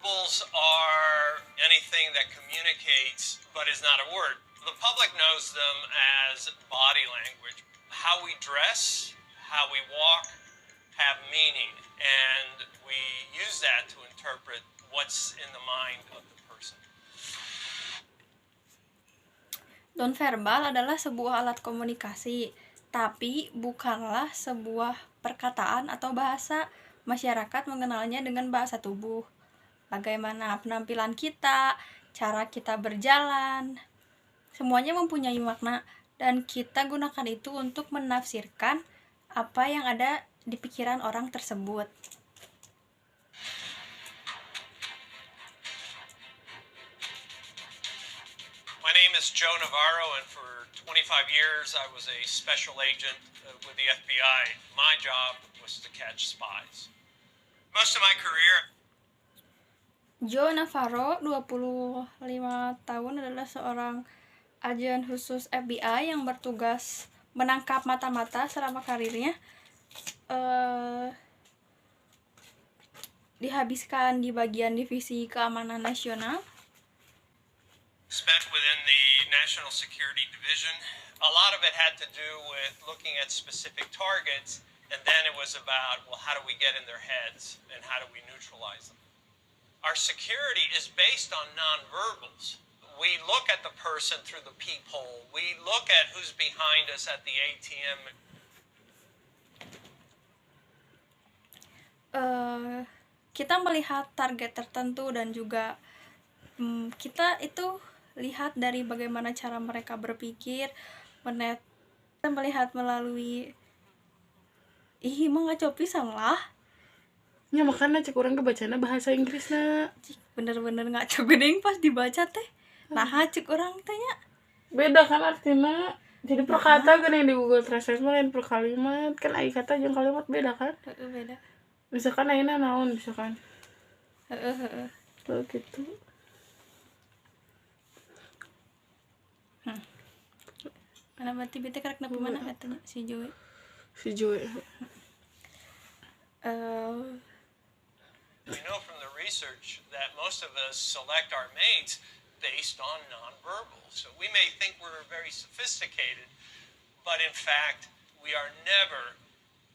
Symbols are anything that communicates but is not a word. The public knows them as body language. How we dress, how we walk, have meaning, and we use that to interpret what's in the mind of the person. Nonverbal adalah sebuah alat komunikasi, tapi bukanlah sebuah perkataan atau bahasa. Masyarakat mengenalnya dengan bahasa tubuh. Bagaimana penampilan kita, cara kita berjalan, semuanya mempunyai makna dan kita gunakan itu untuk menafsirkan apa yang ada di pikiran orang tersebut. My name is Joe Navarro, and for 25 years I was a special agent with the FBI. My job was to catch spies. Most of my career... Joe Navarro, 25 tahun, adalah seorang agen khusus FBI yang bertugas menangkap mata-mata selama karirnya. Dihabiskan di bagian divisi keamanan nasional. Spent within the National Security Division. A lot of it had to do with looking at specific targets, and then it was about, well, how do we get in their heads, and how do we neutralize them? Our security is based on nonverbals. We look at the person through the peephole. We look at who's behind us at the ATM. Kita melihat target tertentu dan juga kita itu lihat dari bagaimana cara mereka berpikir, kita melihat melalui emang ngaco pisan lah. Ya makanya cek orang kebacanya bahasa Inggris na. Bener-bener ngaco geuning pas dibaca teh. Nah, cek orang tanya. Beda kan artinya. Jadi per kata gini di Google Translate mah lain per kalimat. Kan ai kata jeung kalimat beda kan? Beda. Misalkan ayeuna naon misalkan. Kalau gitu. Mana berarti bete karek nepi mana katanya si Joe. We know from the research that most of us select our mates based on nonverbal. So we may think we're very sophisticated, but in fact, we are never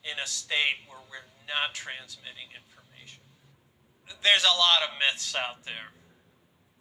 in a state where we're not transmitting information. There's a lot of myths out there.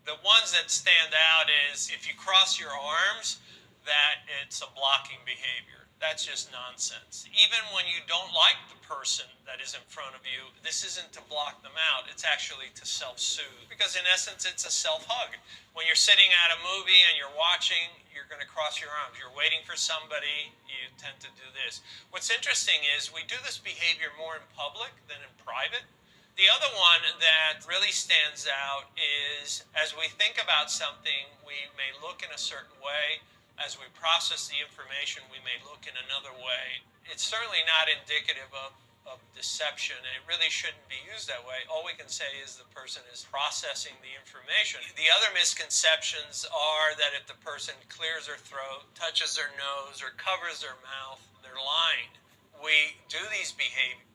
The ones that stand out is if you cross your arms, that it's a blocking behavior. That's just nonsense. Even when you don't like the person that is in front of you, this isn't to block them out. It's actually to self-soothe. Because in essence, it's a self-hug. When you're sitting at a movie and you're watching, you're going to cross your arms. You're waiting for somebody, you tend to do this. What's interesting is we do this behavior more in public than in private. The other one that really stands out is as we think about something, we may look in a certain way. As we process the information, we may look in another way. It's certainly not indicative of deception, and it really shouldn't be used that way. All we can say is the person is processing the information. The other misconceptions are that if the person clears their throat, touches their nose, or covers their mouth, they're lying. We do these behaviors.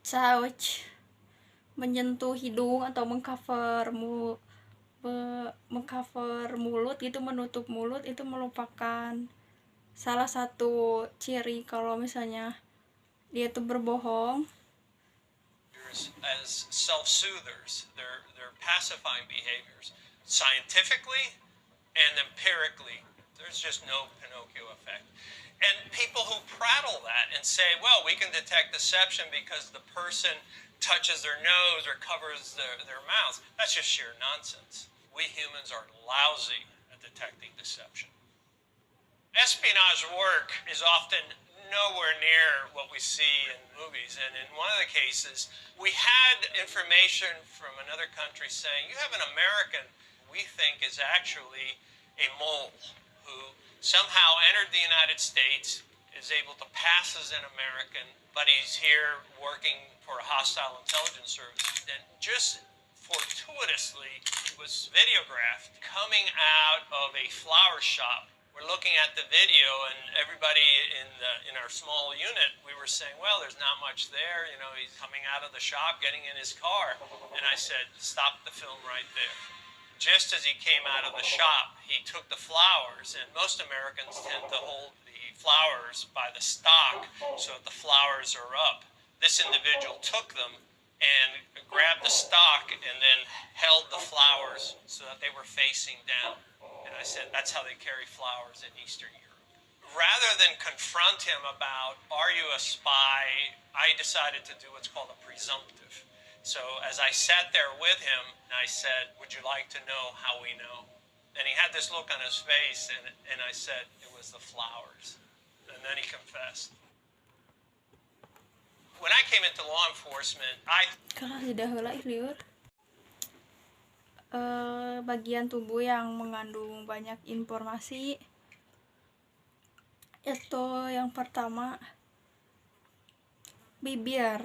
Couch, menyentuh hidung atau mengcover mulut gitu, menutup mulut itu merupakan salah satu ciri kalau misalnya dia itu berbohong. As self-soothers, they're pacifying behaviors. Scientifically and empirically, there's just no Pinocchio effect. And people who prattle that and say, well, we can detect deception because the person touches their nose or covers their mouth, that's just sheer nonsense. We humans are lousy at detecting deception. Espionage work is often nowhere near what we see in movies. And in one of the cases, we had information from another country saying, you have an American we think is actually a mole who somehow entered the United States, is able to pass as an American, but he's here working for a hostile intelligence service. And just fortuitously, he was videographed coming out of a flower shop We're looking at the video, and everybody in our small unit, we were saying, well, there's not much there. You know, he's coming out of the shop, getting in his car. And I said, stop the film right there. Just as he came out of the shop, he took the flowers, and most Americans tend to hold the flowers by the stalk so that the flowers are up. This individual took them and grabbed the stalk and then held the flowers so that they were facing down. And I said, that's how they carry flowers in Eastern Europe. Rather than confront him about, are you a spy, I decided to do what's called a presumptive. So as I sat there with him, I said, would you like to know how we know? And he had this look on his face, and I said, it was the flowers. And then he confessed. When I came into law enforcement, Kalau sudah heula liur. Bagian tubuh yang mengandung banyak informasi itu yang pertama bibir,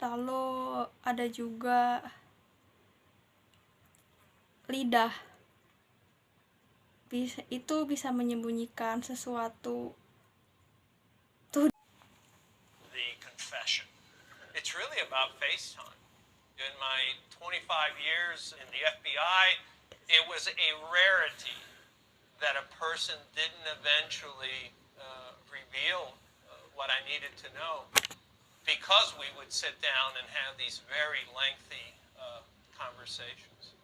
lalu ada juga lidah. Itu bisa menyembunyikan sesuatu. the confession. It's really about FaceTime. In my 25 years in the FBI, it was a rarity that a person didn't eventually reveal what I needed to know, because we would sit down and have these very lengthy conversations.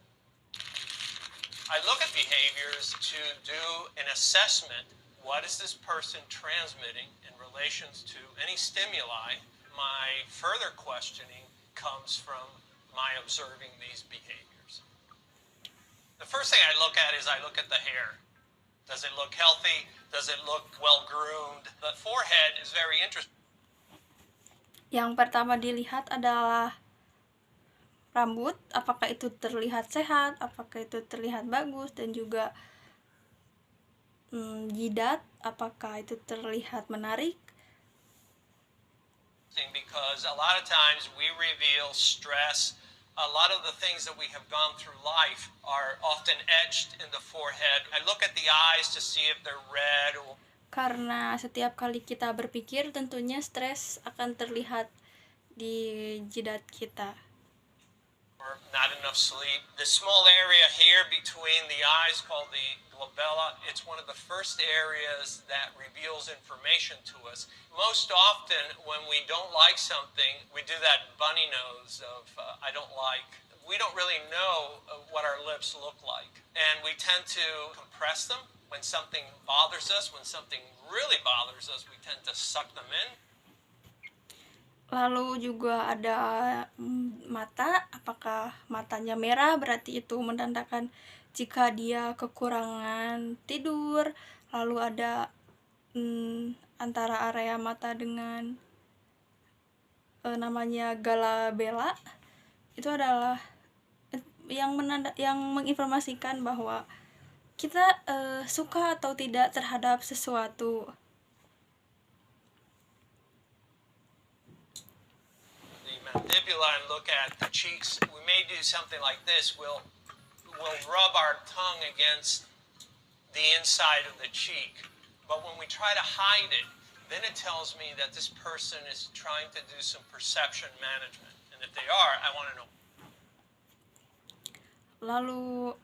I look at behaviors to do an assessment. What is this person transmitting in relations to any stimuli? My further questioning comes from my observing these behaviors. The first thing I look at is I look at the hair. Does it look healthy? Does it look well groomed? The forehead is very interesting. Yang pertama dilihat adalah rambut, apakah itu terlihat sehat, apakah itu terlihat bagus, dan juga jidat, apakah itu terlihat menarik. Because a lot of times we reveal stress. A lot of the things that we have gone through life are often etched in the forehead. I look at the eyes to see if they're red. Karena setiap kali kita berpikir, tentunya stres akan terlihat di jidat kita. Or not enough sleep. The small area here between the eyes called the glabella, it's one of the first areas that reveals information to us. Most often when we don't like something, we do that bunny nose of I don't like. We don't really know what our lips look like. And we tend to compress them. When something bothers us, when something really bothers us, we tend to suck them in. Lalu juga ada mata, apakah matanya merah, berarti itu menandakan jika dia kekurangan tidur. Lalu ada antara area mata dengan namanya glabella, itu adalah yang menginformasikan bahwa kita suka atau tidak terhadap sesuatu. Mandibula and look at the cheeks. We may do something like this. We'll rub our tongue against the inside of the cheek. But when we try to hide it, then it tells me that this person is trying to do some perception management. And if they are, I want to know. Lalu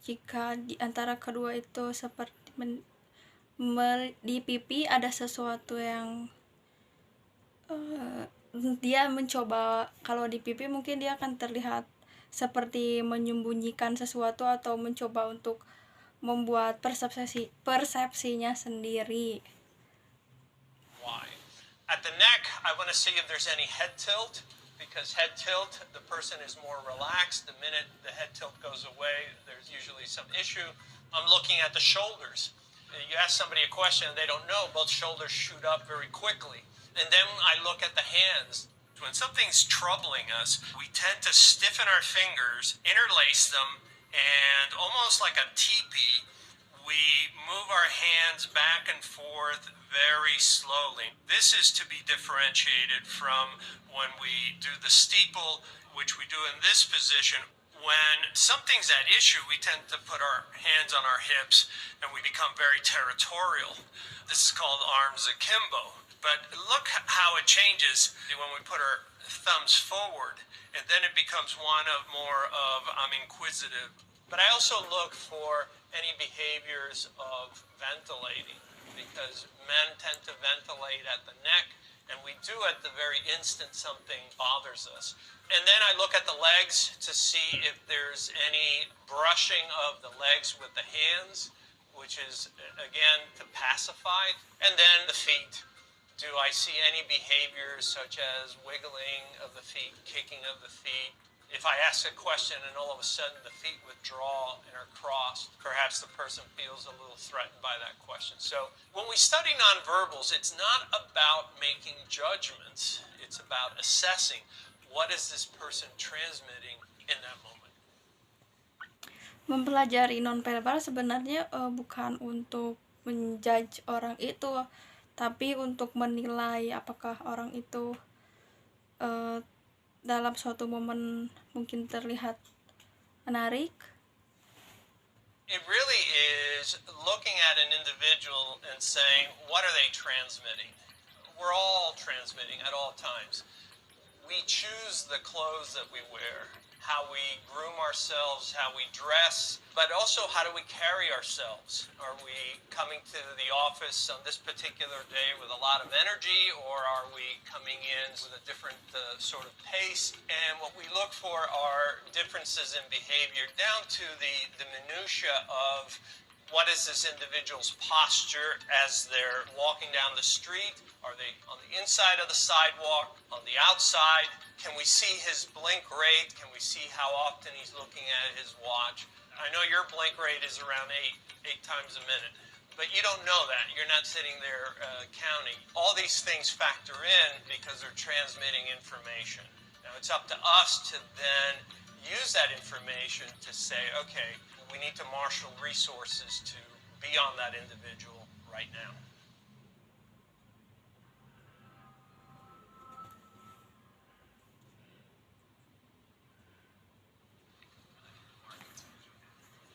jika di antara kedua itu seperti di pipi ada sesuatu yang dia mencoba, kalau di pipi mungkin dia akan terlihat seperti menyembunyikan sesuatu atau mencoba untuk membuat persepsinya sendiri. Why? At the neck, I want to see if there's any head tilt, because head tilt, the person is more relaxed. The minute the head tilt goes away, there's usually some issue. I'm looking at the shoulders. You ask somebody a question and they don't know, both shoulders shoot up very quickly. And then I look at the hands. When something's troubling us, we tend to stiffen our fingers, interlace them, and almost like a teepee, we move our hands back and forth very slowly. This is to be differentiated from when we do the steeple, which we do in this position. When something's at issue, we tend to put our hands on our hips and we become very territorial. This is called arms akimbo. But look how it changes when we put our thumbs forward, and then it becomes one of more of I'm inquisitive. But I also look for any behaviors of ventilating, because men tend to ventilate at the neck, and we do at the very instant something bothers us. And then I look at the legs to see if there's any brushing of the legs with the hands, which is, again, to pacify. And then the feet. Do I see any behaviors such as wiggling of the feet, kicking of the feet? If I ask a question and all of a sudden the feet withdraw and are crossed, perhaps the person feels a little threatened by that question. So when we study nonverbals, it's not about making judgments. It's about assessing what is this person transmitting in that moment. Mempelajari nonverbal sebenarnya bukan untuk menjudge orang itu, tapi untuk menilai apakah orang itu dalam suatu momen mungkin terlihat menarik. It really is looking at an individual and saying, what are they transmitting? We're all transmitting at all times. We choose the clothes that we wear, how we groom ourselves, how we dress, but also how do we carry ourselves? Are we coming to the office on this particular day with a lot of energy, or are we coming in with a different sort of pace? And what we look for are differences in behavior down to the minutia of what is this individual's posture as they're walking down the street? Are they on the inside of the sidewalk, on the outside? Can we see his blink rate? Can we see how often he's looking at his watch? I know your blink rate is around eight times a minute, but you don't know that. You're not sitting there counting. All these things factor in because they're transmitting information. Now it's up to us to then use that information to say, okay, we need to marshal resources to be on that individual right now.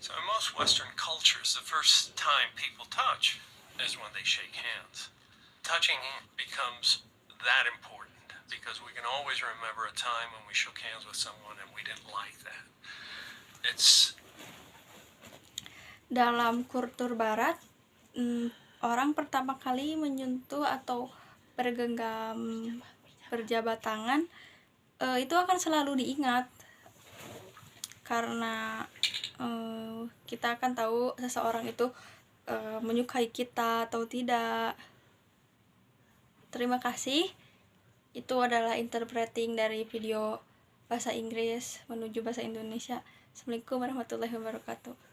So in most Western cultures, the first time people touch is when they shake hands. Touching becomes that important because we can always remember a time when we shook hands with someone and we didn't like that. It's Dalam kultur barat, orang pertama kali menyentuh atau bergenggam berjabat tangan itu akan selalu diingat, karena kita akan tahu seseorang itu menyukai kita atau tidak. Terima kasih. Itu adalah interpreting dari video bahasa Inggris menuju bahasa Indonesia. Assalamualaikum warahmatullahi wabarakatuh.